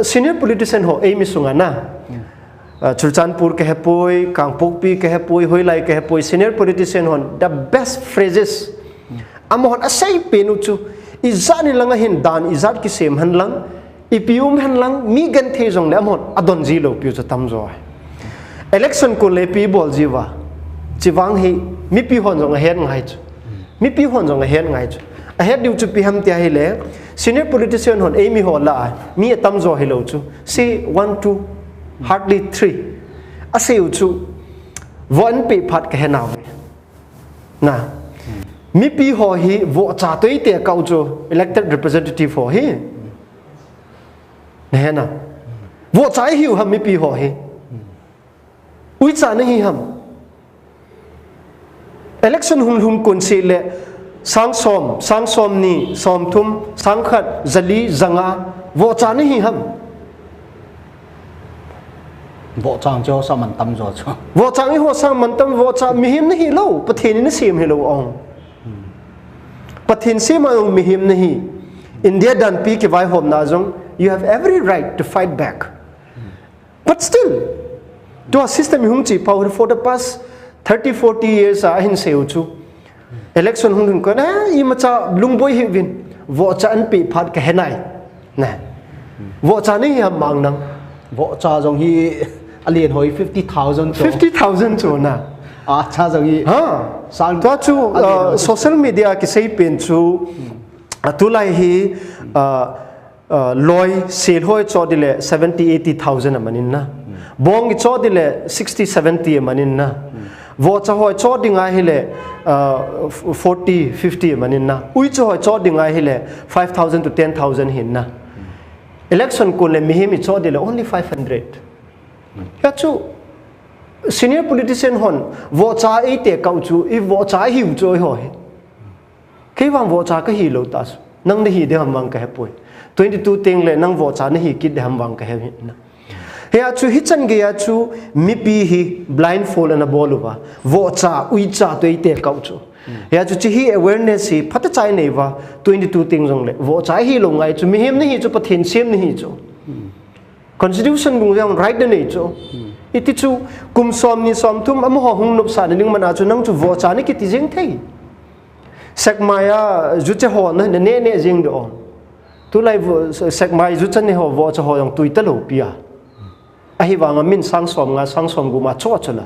senior politician ho emi sungana Chulchanpur ke hepoi Kangpokpi ke hepoi Hoilai ke hepoi senior politician hon the best phrases amon asai penuchu izani langa hin dan izat ki sem han lang ipium han lang mi gan the jong le amon adon ji lo piu tam zo election ko le pi bol jiwa chiwang hi mi pi hon jong hen ngai chu mi pi hon jong hen ngai chu a het diu chu pi ham tia hi le senior politician hon emi ho la mi tam zo hi lo chu say 1 2 hardly 3 aseu chu von pe phat ke na na mi pi ho hi Vocha toi te kau chu elected representative ho hi ne na Vocha hi ham mi pi ho hi ui cha na hi ham election hum kun se le sang som ni som thum sang khat zali zanga Vocha na hi ham Vocha cho sao mình tâm rồi cho Vocha hi ho sang man tam Vocha mi him na hi lo pathin ni sim hi lo ong pathin sim ong mi him na hi India dan pi ke vai hom na jong you have every right to fight back but still to system hum chi power for the past 30-40 years a hin seu chu election hum ko na I macha lungboi hi win Vocha an pi phat ka henai na Vocha ni ham mang nang Vocha jong hi alien hoi 50,000 chu na cha jong hi ha sang to chu social media ki sei pen chu atulai hi loi sel hoi cho dile 70-80,000 manin na bong cho dile 60-70 manin na Vocha hoi cho dinga hi le 40-50 manin na ui cho hoi cho dinga hi le 5,000 to 10,000 hin na election ko le mihimi cho dile only 500 ya chu senior politician hon Vocha e te kau chu if Vocha hiu choi hoi ke wang Vocha ka hi lo ta nang de hi de ham wang ka hepoi 22 teng le nang Vocha na hi kit de ham wang ka he na ya chu hichan ge ya chu mi pi hi blindfold na boluwa Vocha ui cha to e te kau chu ya chu chi hi awareness hi phata chai nei wa 22 teng jong le Vocha hi lo ngai chu mi hem ni hi chu pathin sem ni hi chu constitution bung yang right de nei chu iti chu kum som ni som thum am ho hung nup sa ning mana chu nang chu Vocha ni ki ti jeng thei sekmaya ju che ho na ne jeng do tu lai sekmai ju chen ni ho Vocha ho yang tui ta lo pia a hi wang min sang som gu ma cho chola